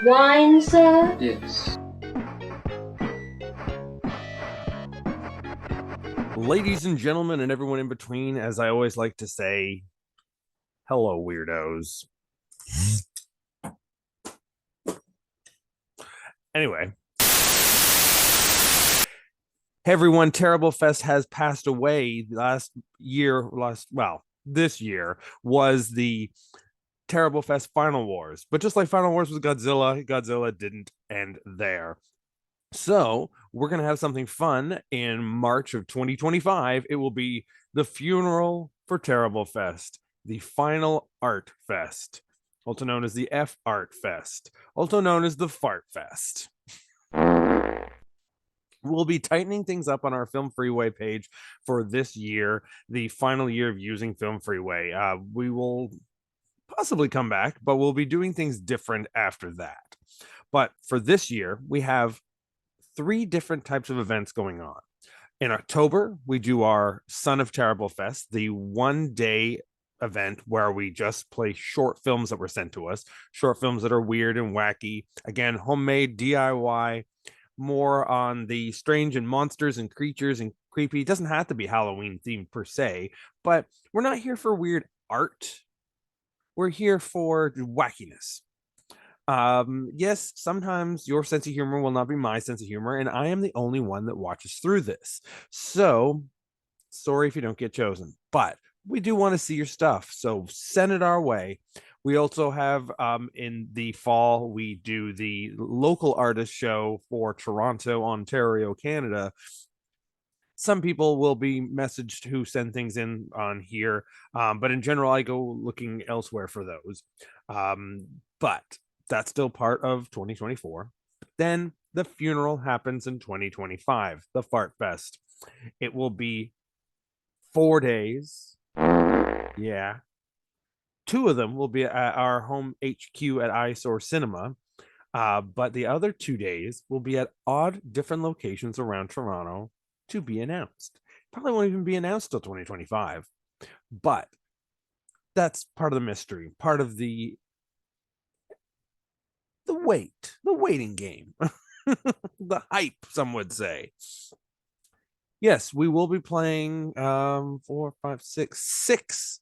Wine, sir? Yes. Ladies and gentlemen, and everyone in between, as I always like to say, hello, weirdos. Anyway, hey everyone, Terrible Fest has passed away. This year was the Terrible Fest Final Wars. But just like Final Wars with Godzilla, Godzilla didn't end there. So we're going to have something fun in March of 2025. It will be the funeral for Terrible Fest, the final art fest, also known as the F Art Fest, also known as the Fart Fest. We'll be tightening things up on our Film Freeway page for this year, the final year of using Film Freeway. We will possibly come back, but we'll be doing things different after that. But for this year, we have 3 different types of events going on. In October, we do our Son of Terrible Fest, the 1-day event where we just play short films that were sent to us, short films that are weird and wacky. Again, homemade, DIY, more on the strange and monsters and creatures and creepy. It doesn't have to be Halloween themed per se, but we're not here for weird art. We're here for wackiness. Yes, sometimes your sense of humor will not be my sense of humor, and I am the only one that watches through this. So, sorry if you don't get chosen, but we do want to see your stuff, so send it our way. We also have in the fall, we do the local artist show for Toronto, Ontario, Canada. Some people will be messaged who send things in on here, but in general, I go looking elsewhere for those. But that's still part of 2024. Then the funeral happens in 2025, the Fart Fest. It will be 4 days. Yeah. 2 of them will be at our home HQ at Eyesore Cinema. But the other 2 days will be at odd different locations around Toronto to be announced. Probably won't even be announced till 2025. But that's part of the mystery, part of the waiting game, the hype, some would say. Yes, we will be playing 6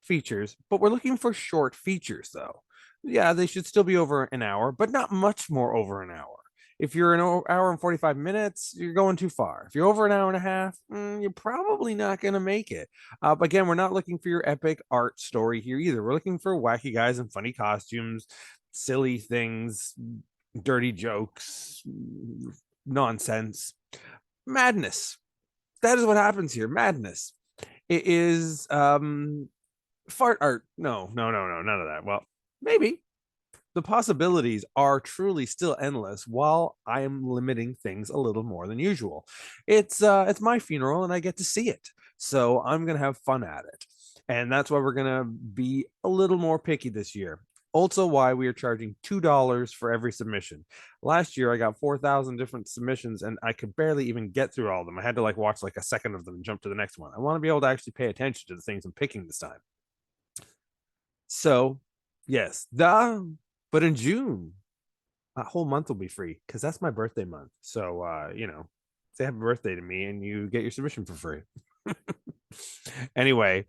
features, but we're looking for short features though. Yeah, they should still be over an hour, but not much more over an hour. If you're an hour and 45 minutes, you're going too far. If you're over an hour and a half, you're probably not going to make it. But again, we're not looking for your epic art story here either. We're looking for wacky guys in funny costumes, silly things, dirty jokes, nonsense, madness. That is what happens here. Madness. It is fart art. No, none of that. Well, maybe. The possibilities are truly still endless while I am limiting things a little more than usual. It's my funeral and I get to see it. So I'm going to have fun at it. And that's why we're going to be a little more picky this year. Also why we are charging $2 for every submission. Last year I got 4,000 different submissions and I could barely even get through all of them. I had to watch a second of them and jump to the next one. I want to be able to actually pay attention to the things I'm picking this time. So, yes, but in June, that whole month will be free because that's my birthday month. So, say happy birthday to me and you get your submission for free. Anyway,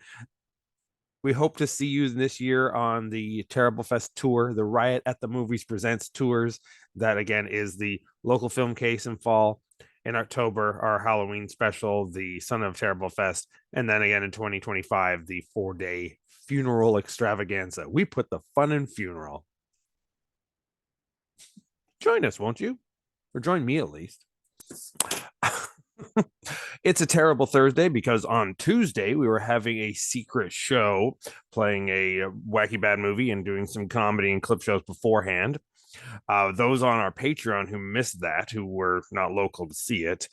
we hope to see you this year on the Terrible Fest tour, the Riot at the Movies Presents tours. That again is the local film case in fall. In October, our Halloween special, the Son of Terrible Fest, and then again in 2025, the 4-day funeral extravaganza. We put the fun in funeral. Join us, won't you? Or join me at least. It's a terrible Thursday because on Tuesday we were having a secret show playing a wacky bad movie and doing some comedy and clip shows beforehand. Those on our Patreon who missed that, who were not local to see it,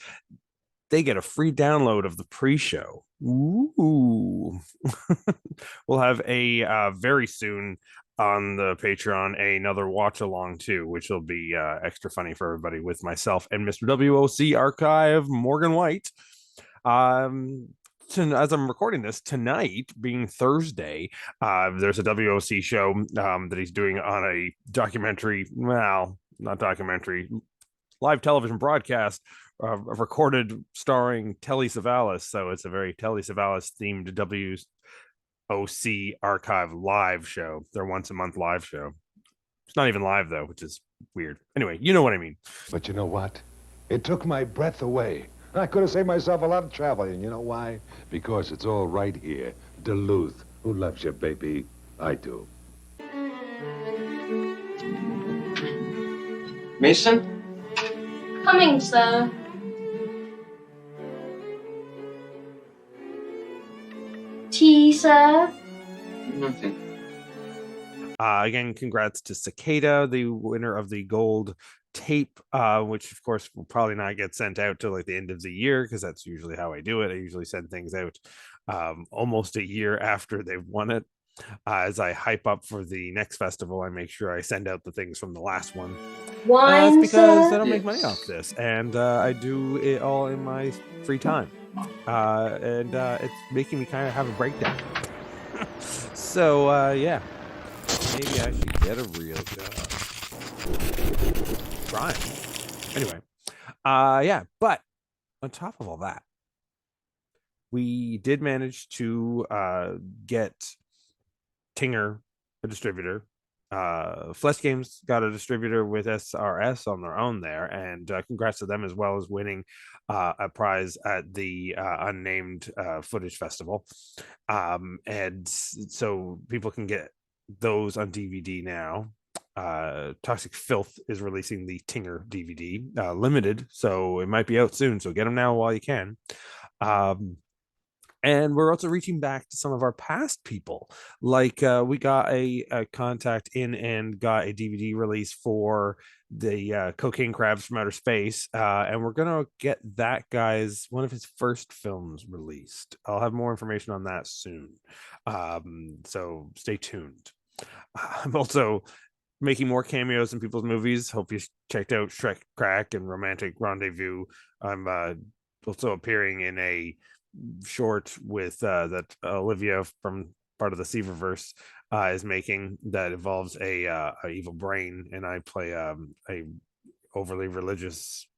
they get a free download of the pre-show. Ooh. We'll have a very soon on the Patreon another watch along too, which will be extra funny for everybody with myself and Mr. WOC Archive Morgan White. as I'm recording this tonight, being Thursday, there's a WOC show that he's doing on a documentary. Well, not documentary, live television broadcast recorded starring Telly Savalas. So it's a very Telly Savalas themed WOC archive live show. Their once a month live show. It's not even live though, which is weird. Anyway, you know what I mean. But you know what? It took my breath away. I could have saved myself a lot of travel, and you know why? Because it's all right here. Duluth. Who loves you, baby? I do. Mason? Coming, sir. Tea, sir? Nothing. Again, congrats to Cicada, the winner of the gold tape, which of course will probably not get sent out till like the end of the year, because that's usually how I do it. I usually send things out almost a year after they've won it. As I hype up for the next festival, I make sure I send out the things from the last one. Wine, because sir? I don't make money off this, and I do it all in my free time. And it's making me kind of have a breakdown. So yeah, maybe I should get a real job. Trying. Anyway, yeah, but on top of all that, we did manage to get Tinger, a distributor. Flesh Games got a distributor with SRS on their own there, and congrats to them, as well as winning a prize at the unnamed footage festival. And so people can get those on DVD now. Toxic Filth is releasing the Tinger DVD, limited, so it might be out soon, so get them now while you can. And we're also reaching back to some of our past people. Like we got a contact in and got a DVD release for the Cocaine Crabs from Outer Space. And we're going to get that guy's one of his first films released. I'll have more information on that soon. So stay tuned. I'm also making more cameos in people's movies. Hope you checked out Shrek Crack and Romantic Rendezvous. I'm also appearing in a short with that Olivia from part of the Seaververse is making, that involves a evil brain, and I play a overly religious,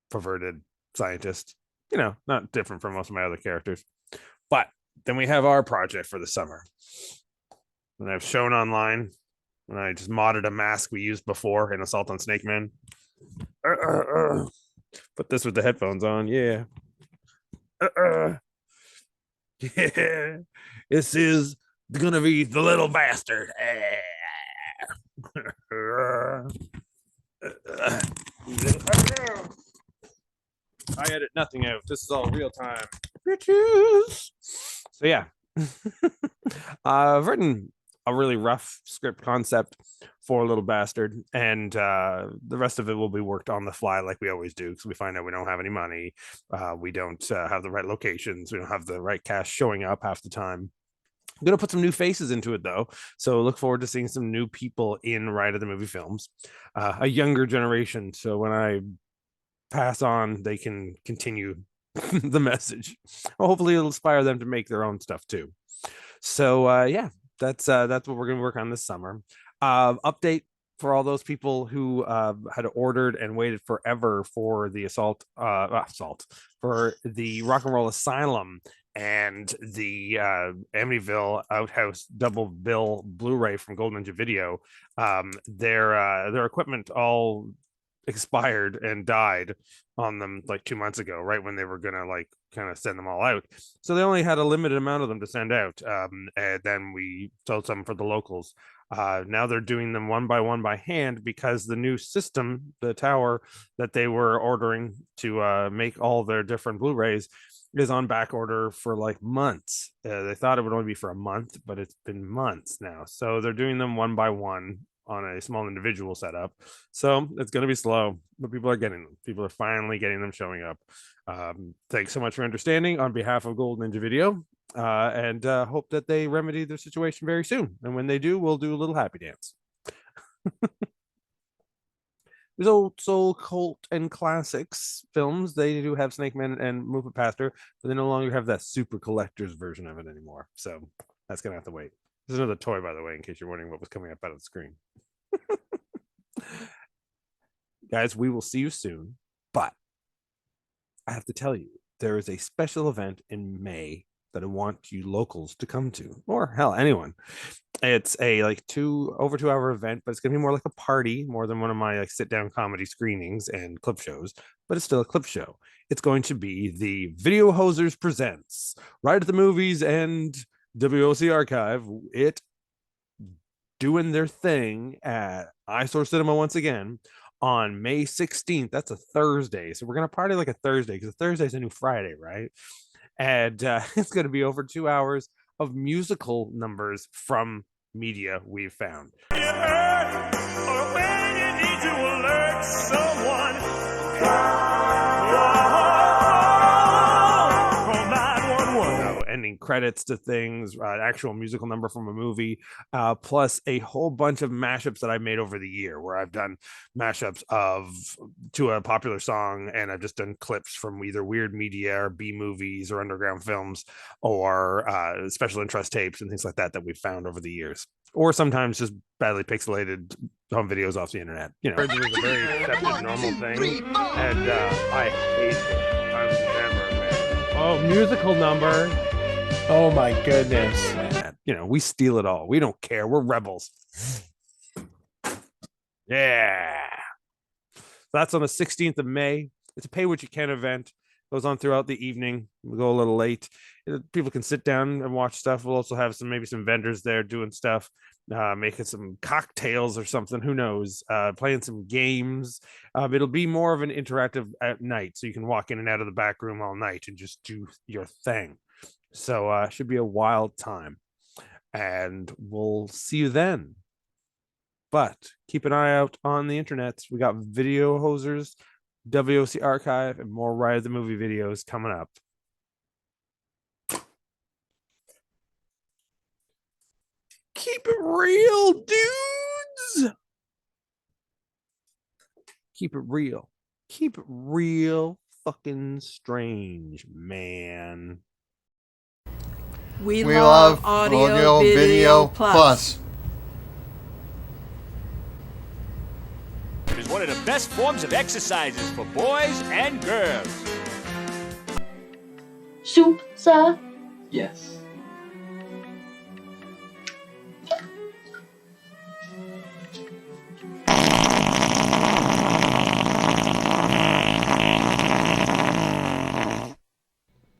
perverted scientist. You know, not different from most of my other characters. But then we have our project for the summer, and I've shown online, and I just modded a mask we used before in Assault on Snake Man. Put this with the headphones on, yeah. Yeah, this is gonna be the little bastard. I edit nothing out. This is all real time. Bitches. So yeah. I've written a really rough script concept for Little Bastard, and the rest of it will be worked on the fly like we always do, because we find out we don't have any money, we don't have the right locations, we don't have the right cast showing up half the time. I'm gonna put some new faces into it though, so look forward to seeing some new people in Riot of the Movie films, a younger generation, so when I pass on they can continue the message. Well, hopefully it'll inspire them to make their own stuff too. So yeah, that's what we're gonna work on this summer. Update for all those people who had ordered and waited forever for the assault for the Rock and Roll Asylum and the Amityville Outhouse double bill Blu-ray from Gold Ninja Video. Their equipment all expired and died on them like 2 months ago, right when they were gonna like kind of send them all out. So they only had a limited amount of them to send out. And then we sold some for the locals. Now they're doing them one by hand, because the new system, the tower that they were ordering to make all their different Blu-rays, is on back order for like months. They thought it would only be for a month, but it's been months now. So they're doing them one by one on a small individual setup. So it's going to be slow, but people are getting them. People are finally getting them showing up. Thanks so much for understanding on behalf of Gold Ninja Video, and hope that they remedy their situation very soon. And when they do, we'll do a little happy dance. There's old soul, cult, and classics films. They do have Snake Man and Move It Pastor, but they no longer have that super collector's version of it anymore. So that's gonna have to wait. There's another toy, by the way, in case you're wondering what was coming up out of the screen. Guys, we will see you soon, but I have to tell you, there is a special event in May that I want you locals to come to, or hell, anyone. It's a like over 2 hour event, but it's gonna be more like a party, more than one of my like sit down comedy screenings and clip shows. But it's still a clip show. It's going to be the Video Hosers Presents Riot at the Movies and WOC Archive. It doing their thing at Eyesore Cinema once again on May 16th. That's a Thursday. So we're going to party like a Thursday because a Thursday is a new Friday, right? And it's going to be over 2 hours of musical numbers from media we've found. Ending credits to things, actual musical number from a movie, plus a whole bunch of mashups that I've made over the year, where I've done mashups to a popular song, and I've just done clips from either weird media or B movies or underground films or special interest tapes and things like that we've found over the years, or sometimes just badly pixelated home videos off the internet. You know, it is a very accepted normal thing, and I hate it. I'm never a fan. Oh, musical number. Oh my goodness. You know, we steal it all. We don't care. We're rebels. Yeah. That's on the 16th of May. It's a pay what you can event. Goes on throughout the evening. We'll go a little late. People can sit down and watch stuff. We'll also have maybe some vendors there doing stuff, making some cocktails or something. Who knows? Playing some games. It'll be more of an interactive at night, so you can walk in and out of the back room all night and just do your thing. So should be a wild time, and we'll see you then. But keep an eye out on the internet. We got Video Hosers, WOC Archive, and more Riot of the Movie videos coming up. Keep it real, dudes. Keep it real. Keep it real fucking strange, man. We love Audio Video Plus. It is one of the best forms of exercises for boys and girls. Soup, sir? Yes.